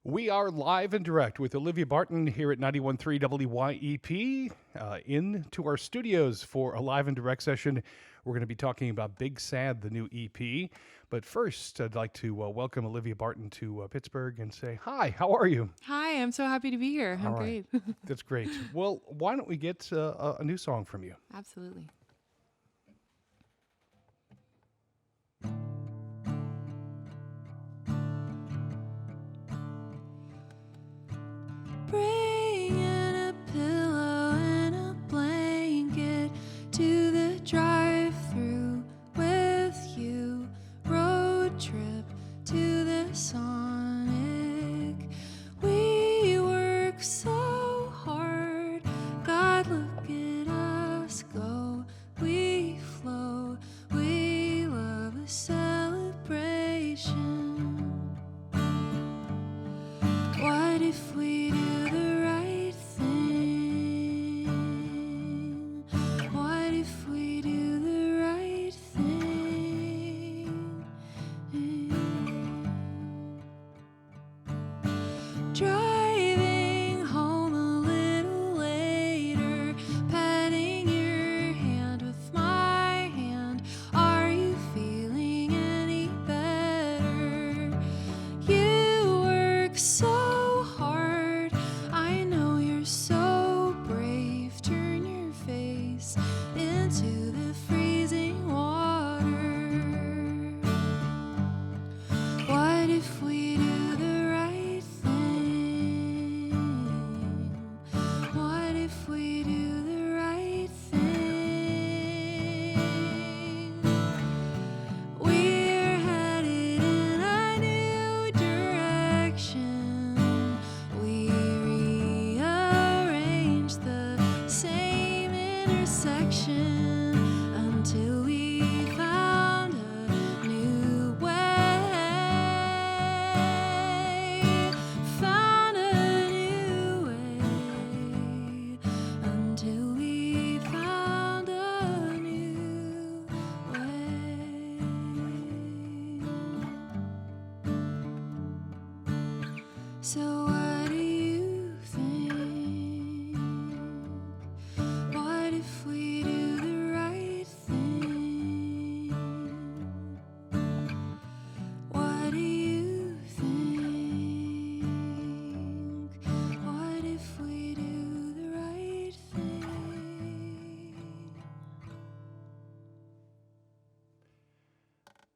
We are live and direct with Olivia Barton here at 91.3 WYEP into our studios for a live and direct session. We're going to be talking about Big Sad, the new EP. But first, I'd like to welcome Olivia Barton to Pittsburgh and say, hi, how are you? Hi, I'm so happy to be here. I'm All right. great. That's great. Well, why don't we get a new song from you? Absolutely. Bringing a pillow and a blanket to the drive-thru with you. Road trip to the Sonic. We work so hard. God, look at us go. We flow. We love a celebration. What if we do the right thing? What if we do the right thing? Driving home a little later, patting your hand with my hand. Are you feeling any better? You work so hard. I know you're so brave. Turn your face into the freezing water. What if we do the right thing? What if we do the right thing? We're headed in a new direction. We rearrange the same intersection until we found a new way. Found a new way. Until we found a new way. So what do you think? What if we do the right thing? What do you think? What if we do the right thing?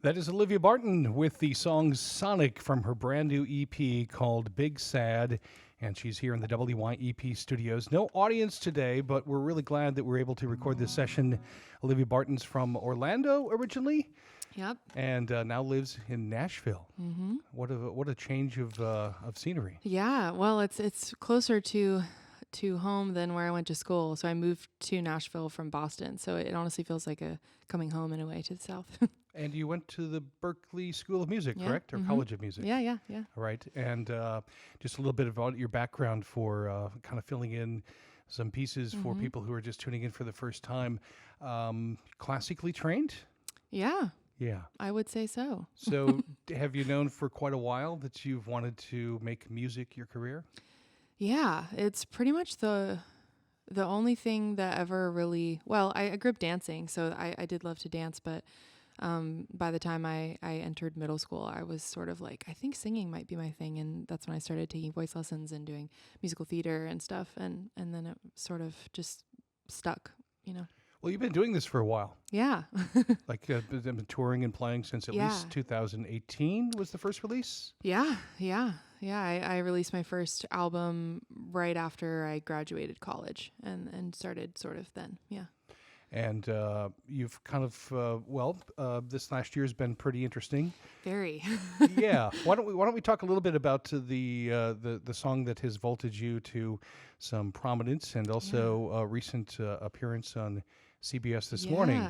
That is Olivia Barton with the song Sonic from her brand new EP called Big Sad. And she's here in the WYEP studios. No audience today, but we're really glad that we're able to record this session. Olivia Barton's from Orlando originally Yep. and now lives in Nashville. Mm-hmm. What a change of scenery. Yeah. Well, it's closer to home than where I went to school. So I moved to Nashville from Boston. So it honestly feels like a coming home in a way to the South. And you went to the Berklee School of Music, Yeah, correct? Or College of Music? Yeah. All right. And just a little bit about your background for kind of filling in some pieces for people who are just tuning in for the first time. Classically trained? Yeah, Yeah. I would say so. So have you known for quite a while that you've wanted to make music your career? Yeah, it's pretty much the only thing that ever really, well, I grew up dancing, so I did love to dance, but by the time I entered middle school, I was sort of like, I think singing might be my thing, and that's when I started taking voice lessons and doing musical theater and stuff, and then it sort of just stuck, you know. Well, you've been doing this for a while. Yeah. Like been touring and playing since at least 2018 was the first release? Yeah. I released my first album right after I graduated college and started sort of then. Yeah. And you've kind of this last year has been pretty interesting. Very. Yeah. Why don't we talk a little bit about the song that has vaulted you to some prominence and also a recent appearance on CBS this morning.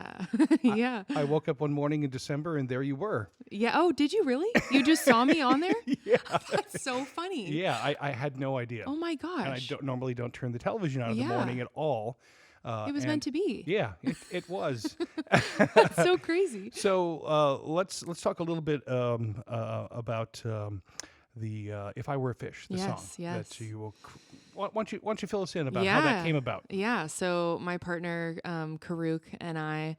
Yeah. I woke up one morning in December and there you were. Yeah. Oh, did you really? You just saw me on there? Yeah. That's so funny. Yeah, I had no idea. Oh my gosh. And I normally don't turn the television on in the morning at all. It was meant to be. Yeah, it was. That's so crazy. So let's talk a little bit about the If I Were a Fish, the song Yes. that you will. Why don't you fill us in about how that came about? Yeah. So my partner, Karuk, and I,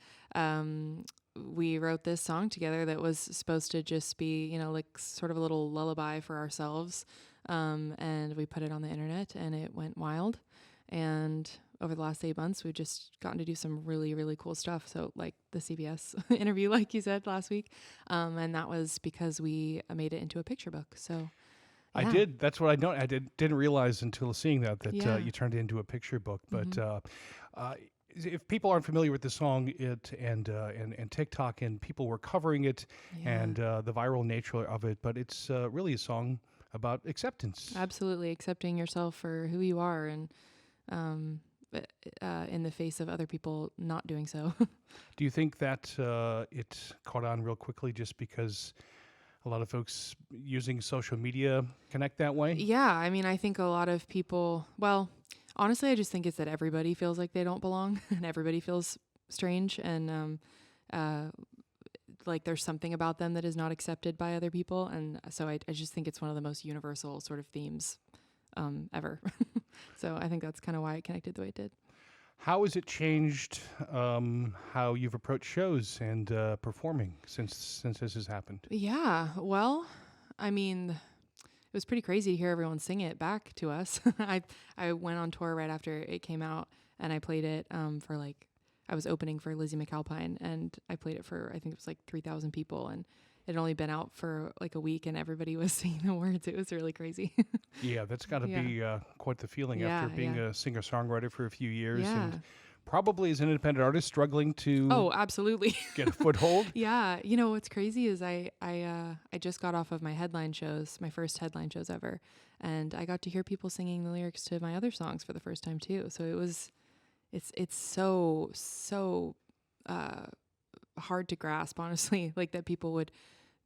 we wrote this song together that was supposed to just be, like sort of a little lullaby for ourselves. And we put it on the internet and it went wild. And over the last 8 months, we've just gotten to do some really, really cool stuff. So like the CBS interview, like you said last week. And that was because we made it into a picture book. So I did. That's what I know. Didn't realize until seeing that you turned it into a picture book. But if people aren't familiar with the song, and TikTok, and people were covering it, and the viral nature of it, but it's really a song about acceptance. Absolutely, accepting yourself for who you are, and in the face of other people not doing so. Do you think that it caught on real quickly just because a lot of folks using social media connect that way? Yeah, I mean, I think a lot of people, well, honestly, I just think it's that everybody feels like they don't belong and everybody feels strange and like there's something about them that is not accepted by other people. And so I just think it's one of the most universal sort of themes ever. So I think that's kind of why it connected the way it did. How has it changed how you've approached shows and performing since this has happened? Yeah, well, I mean, it was pretty crazy to hear everyone sing it back to us. I went on tour right after it came out, and I played it for I was opening for Lizzie McAlpine, and I played it for, I think it was like 3,000 people, and it had only been out for like a week, and everybody was singing the words. It was really crazy. Yeah, that's got to be quite the feeling after being a singer-songwriter for a few years and probably as an independent artist struggling to absolutely get a foothold. Yeah, what's crazy is I just got off of my headline shows, my first headline shows ever, and I got to hear people singing the lyrics to my other songs for the first time too. So it's so hard to grasp, honestly, like that people would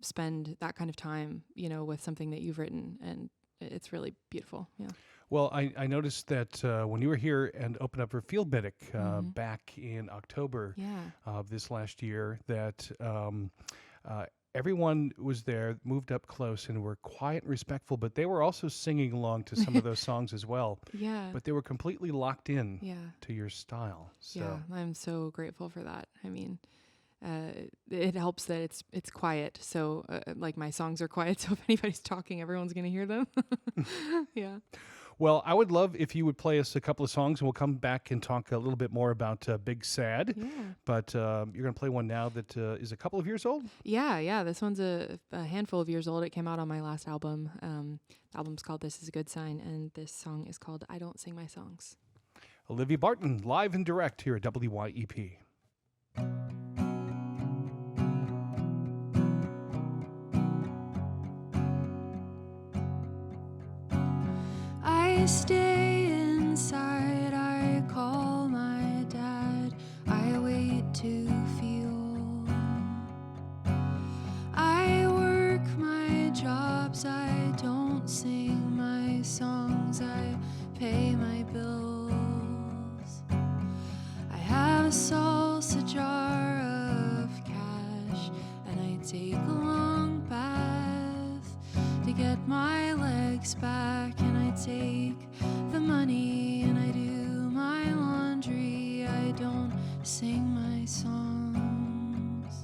spend that kind of time, with something that you've written, and it's really beautiful. Yeah. Well, I noticed that when you were here and opened up for Field Medic back in October of this last year, that everyone was there, moved up close, and were quiet and respectful, but they were also singing along to some of those songs as well. Yeah. But they were completely locked in to your style. So. Yeah, I'm so grateful for that. I mean, it helps that it's quiet. So like my songs are quiet. So if anybody's talking, everyone's going to hear them. Yeah. Well, I would love if you would play us a couple of songs, and we'll come back and talk a little bit more about Big Sad. Yeah. But you're going to play one now that is a couple of years old? Yeah. This one's a handful of years old. It came out on my last album. The album's called This Is a Good Sign, and this song is called I Don't Sing My Songs. Olivia Barton, live and direct here at WYEP. I stay inside, I call my dad, I wait to feel. I work my jobs, I don't sing my songs, I pay my bills. I have a salsa jar of cash, and I take a long bath to get my legs back, and I take the money and I do my laundry. I don't sing my songs.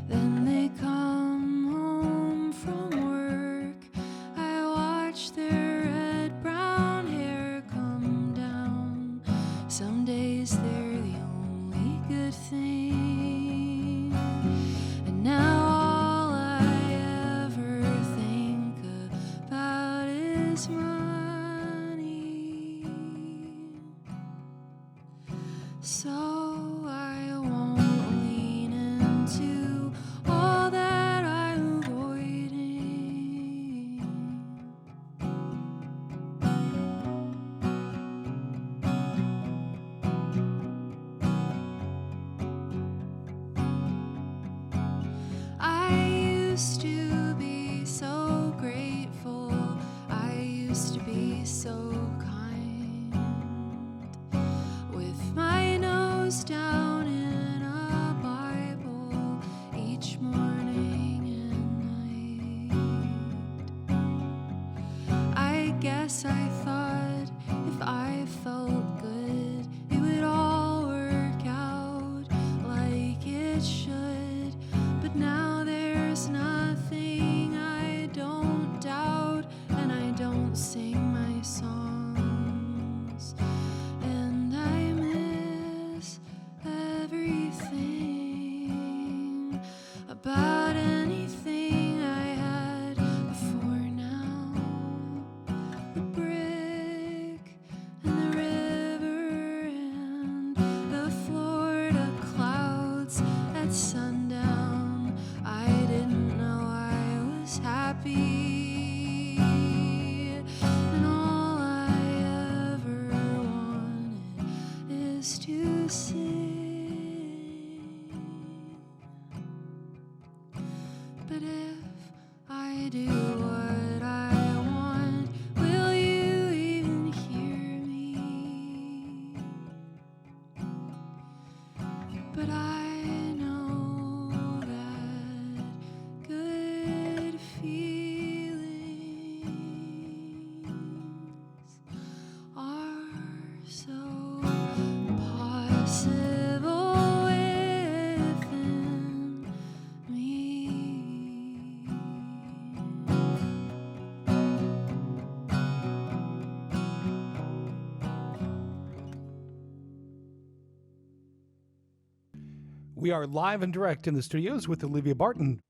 Then they come home from work, I watch their red brown hair come down. Some days they're the only good thing, and now all I ever think about is money. So I won't lean into all that I'm avoiding. I used to be so grateful, I used to be so kind, with my nose down in a Bible each morning and night. guess I thought if I felt good, it would all work out like it should. But now there's nothing I don't doubt, and I don't sing my songs, and I miss everything about anything I had before now. The brick and the river and the Florida clouds at sundown. I didn't know I was happy, and all I ever wanted is to sing. But if I do what I want, will you even hear me? But I know that good feelings are so possible within me. We are live and direct in the studios with Olivia Barton.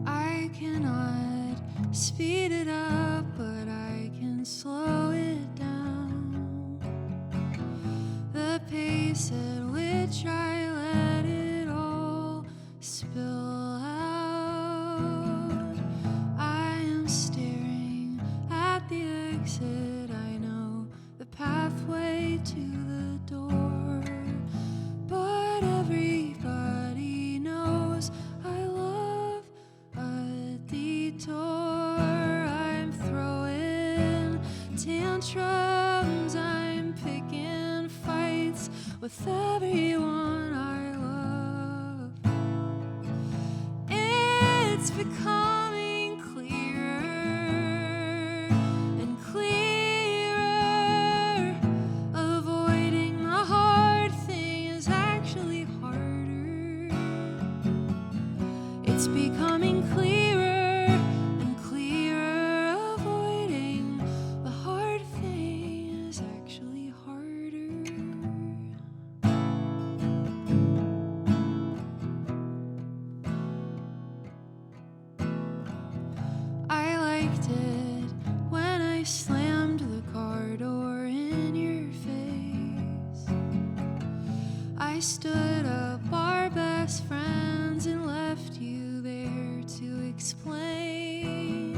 I cannot speed it up, but I can slow it down. The pace at which I let it all spill out. I am staring at the exit. I know the pathway to the door, but everybody knows I love a detour. I'm throwing tantrums, I'm picking fights with everyone I love. It's becoming clearer and clearer. Avoiding the hard thing is actually harder. It's becoming clearer and clearer. Avoiding the hard thing is actually harder. I liked it when I slammed the car door in your face. I stood up our best friends and left you there to explain.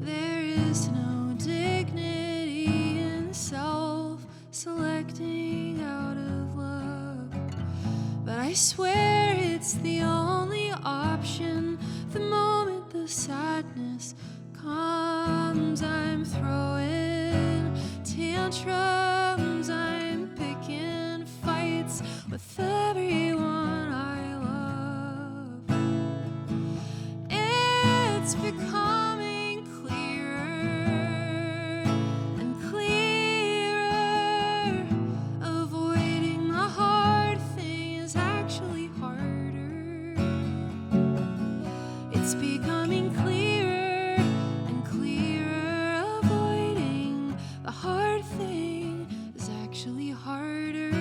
There is no dignity in self-selecting out of love, but I swear it's the only option. The moment the sadness comes, I'm throwing tantrums, I'm picking fights with everyone I love. It's becoming clearer and clearer. Avoiding the hard thing is actually harder. It's becoming clearer and clearer. Avoiding the hard thing is actually harder.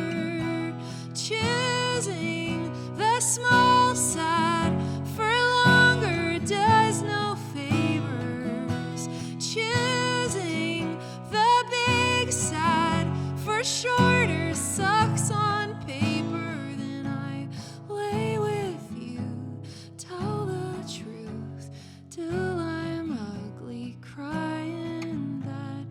Choosing the small sad for longer does no favors. Choosing the big sad for shorter sucks on paper. Then I lay with you, tell the truth till I'm ugly, crying. That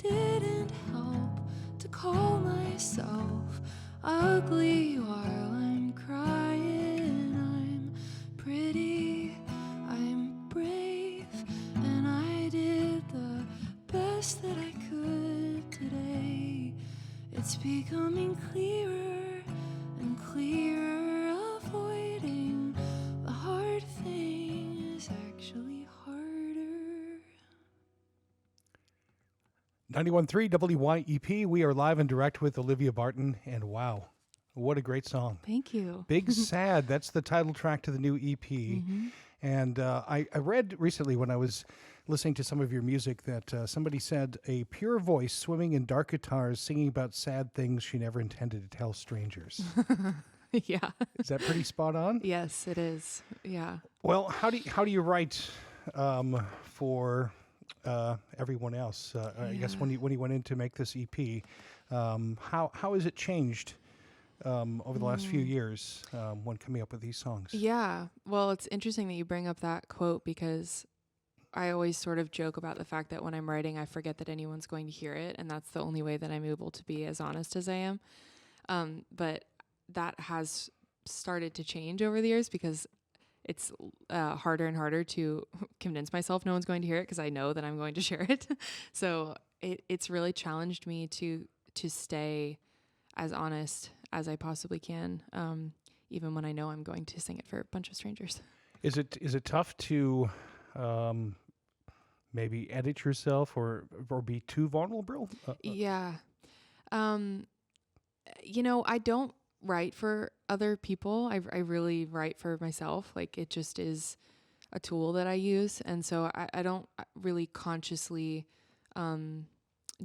didn't help to call myself ugly while I'm crying. I'm pretty, I'm brave, and I did the best that I could today. It's becoming clearer and clearer. Avoiding the hard thing is actually harder. 91.3 WYEP. We are live and direct with Olivia Barton, and wow, what a great song. Thank you. Big Sad, that's the title track to the new EP. And I read recently when I was listening to some of your music that somebody said a pure voice swimming in dark guitars singing about sad things she never intended to tell strangers. Yeah. Is that pretty spot on? Yes, it is. Yeah. Well, how do you write for everyone else? I guess when you went in to make this EP, how has it changed over the last few years when coming up with these songs? Yeah. Well, it's interesting that you bring up that quote because I always sort of joke about the fact that when I'm writing, I forget that anyone's going to hear it. And that's the only way that I'm able to be as honest as I am. But that has started to change over the years because it's harder and harder to convince myself no one's going to hear it because I know that I'm going to share it. So it's really challenged me to stay as honest as I possibly can, even when I know I'm going to sing it for a bunch of strangers. Is it tough to maybe edit yourself or be too vulnerable? Yeah. I don't write for other people. I really write for myself. Like it just is a tool that I use. And so I don't really consciously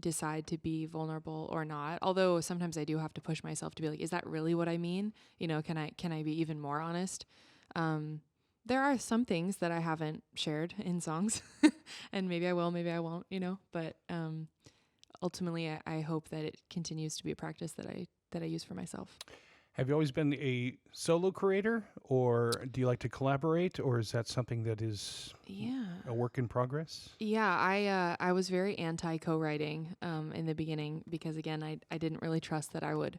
decide to be vulnerable or not. Although sometimes I do have to push myself to be like, is that really what I mean? Can I be even more honest? There are some things that I haven't shared in songs and maybe I will, maybe I won't, but ultimately I hope that it continues to be a practice that I use for myself. Have you always been a solo creator, or do you like to collaborate, or is that something that is a work in progress? Yeah, I was very anti co-writing in the beginning because again I didn't really trust that I would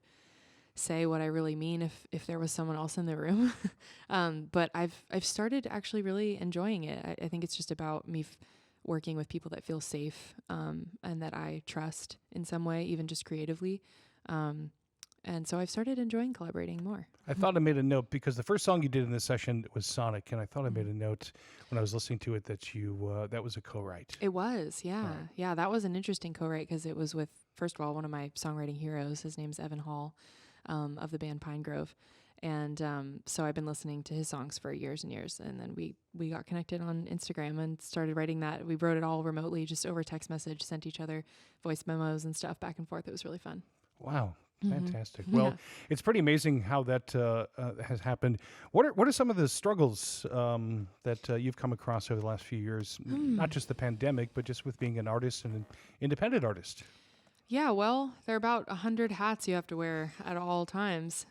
say what I really mean if there was someone else in the room. But I've started actually really enjoying it. I think it's just about me working with people that feel safe and that I trust in some way, even just creatively. And so I've started enjoying collaborating more. I thought I made a note because the first song you did in this session was Sonic, and I thought I made a note when I was listening to it that you that was a co-write. It was, yeah. Right. Yeah, that was an interesting co-write because it was with, first of all, one of my songwriting heroes. His name's Evan Hall of the band Pine Grove. And so I've been listening to his songs for years and years. And then we got connected on Instagram and started writing that. We wrote it all remotely, just over text message, sent each other voice memos and stuff back and forth. It was really fun. Wow. Fantastic. Well, it's pretty amazing how that has happened. What are some of the struggles that you've come across over the last few years? Not just the pandemic, but just with being an artist and an independent artist. Yeah, well, there are about 100 hats you have to wear at all times.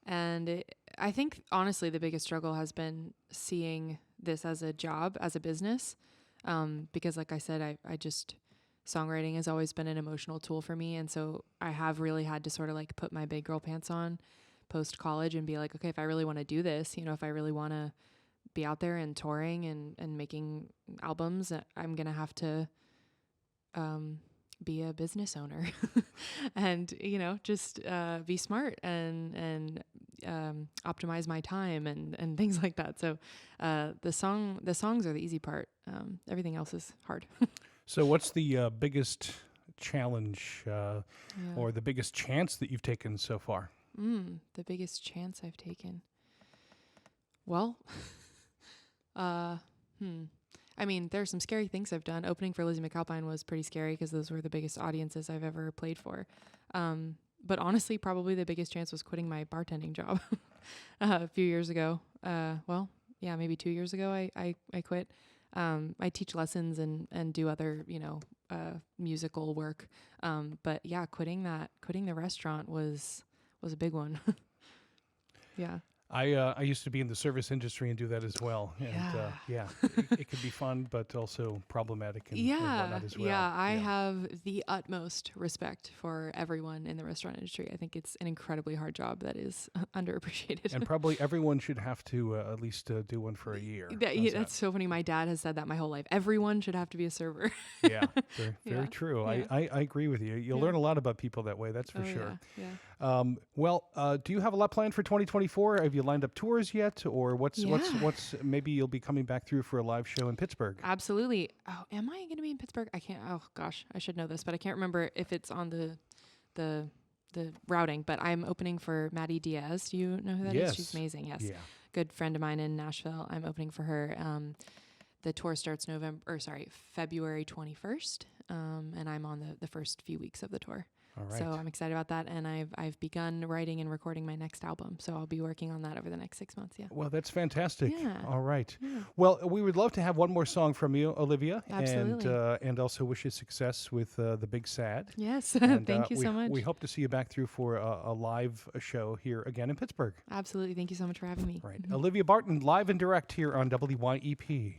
I think, honestly, the biggest struggle has been seeing this as a job, as a business. Because like I said, I just... songwriting has always been an emotional tool for me. And so I have really had to sort of like put my big girl pants on post college and be like, okay, if I really want to do this, if I really want to be out there and touring and making albums, I'm going to have to be a business owner and, just be smart and optimize my time and things like that. So the songs are the easy part. Everything else is hard. So what's the biggest challenge or the biggest chance that you've taken so far? The biggest chance I've taken. Well, I mean, there's some scary things I've done. Opening for Lizzie McAlpine was pretty scary because those were the biggest audiences I've ever played for. But honestly, probably the biggest chance was quitting my bartending job a few years ago. Maybe 2 years ago I quit. I teach lessons and do other, musical work. But yeah, quitting the restaurant was a big one. Yeah. I used to be in the service industry and do that as well. And Yeah. it can be fun, but also problematic and Yeah, whatnot as well. yeah. I have the utmost respect for everyone in the restaurant industry. I think it's an incredibly hard job that is underappreciated. And probably everyone should have to at least do one for a year. That's so funny. My dad has said that my whole life. Everyone should have to be a server. Yeah, very, very Yeah, true. yeah. I agree with you. You'll Yeah. learn a lot about people that way, that's for Oh, sure. yeah. Do you have a lot planned for 2024? Have you lined up tours yet, or what's Yeah. maybe you'll be coming back through for a live show in Pittsburgh? Absolutely. Oh, am I going to be in Pittsburgh? I can't. Oh gosh, I should know this, but I can't remember if it's on the routing. But I'm opening for Maddie Diaz. Do you know who that is? Yes. She's amazing. Yes. Yeah. Good friend of mine in Nashville. I'm opening for her. The tour starts February 21st, and I'm on the first few weeks of the tour. All right. So I'm excited about that, and I've begun writing and recording my next album. So I'll be working on that over the next 6 months. Yeah. Well, that's fantastic. Yeah. All right. Yeah. Well, we would love to have one more song from you, Olivia, Absolutely. and also wish you success with the Big Sad. Yes. And, Thank you we, so much. We hope to see you back through for a live show here again in Pittsburgh. Absolutely. Thank you so much for having me. Right. Olivia Barton, live and direct here on WYEP.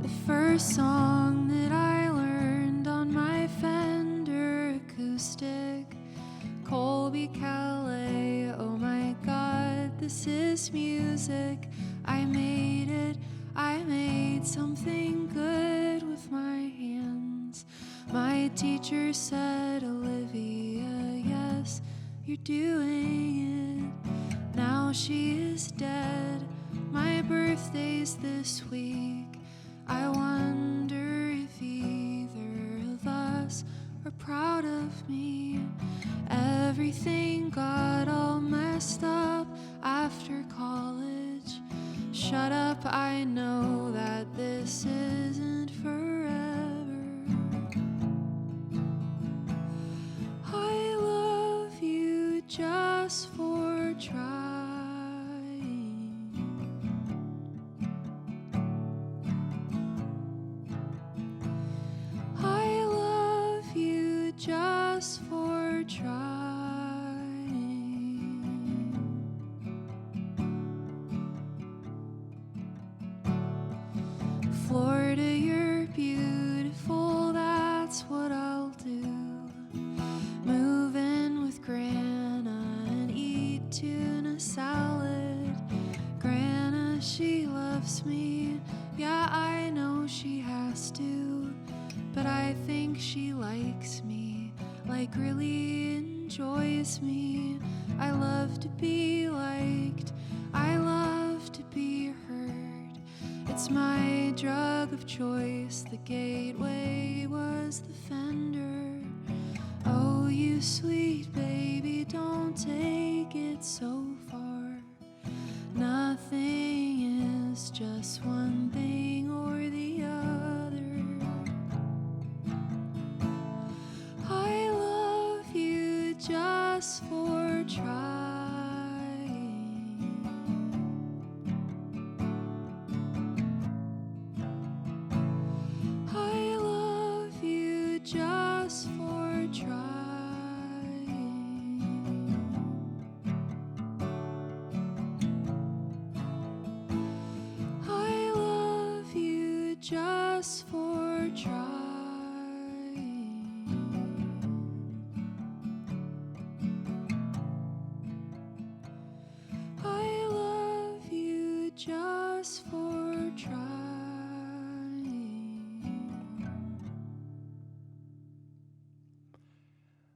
The first song that I learned on my Fender acoustic, Colby Calais. Oh my God, this is music. I made it. I made something good with my hands. My teacher said, Olivia, yes, you're doing it. Now she is dead. My birthday's this week. I wonder if either of us are proud of me. Everything got all messed up after college. Shut up, I know that this isn't forever. I love you just for trying. I love you just for trying. Florida, you're beautiful, that's what I'll do. Move in with Grandma and eat tuna salad. Grandma, she loves me, yeah, I know she has to. But I think she likes me, like really enjoys me. I love to be liked, I love to be heard. It's my drug of choice, the gateway was the Fender. Oh, you sweet baby, don't take it so far. Nothing is just one thing or the other. I love you just for trying. I love you just for trying. I love you just for trying. I love you just for trying.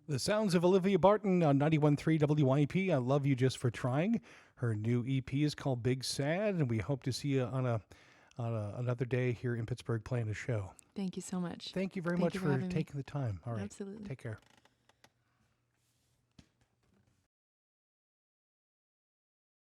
The sounds of Olivia Barton on 91.3 WYEP. I love you just for trying. Her new EP is called Big Sad, and we hope to see you on another day here in Pittsburgh playing a show. Thank you so much. Thank you very Thank much you for for having me. taking the time. All right. Absolutely. Take care.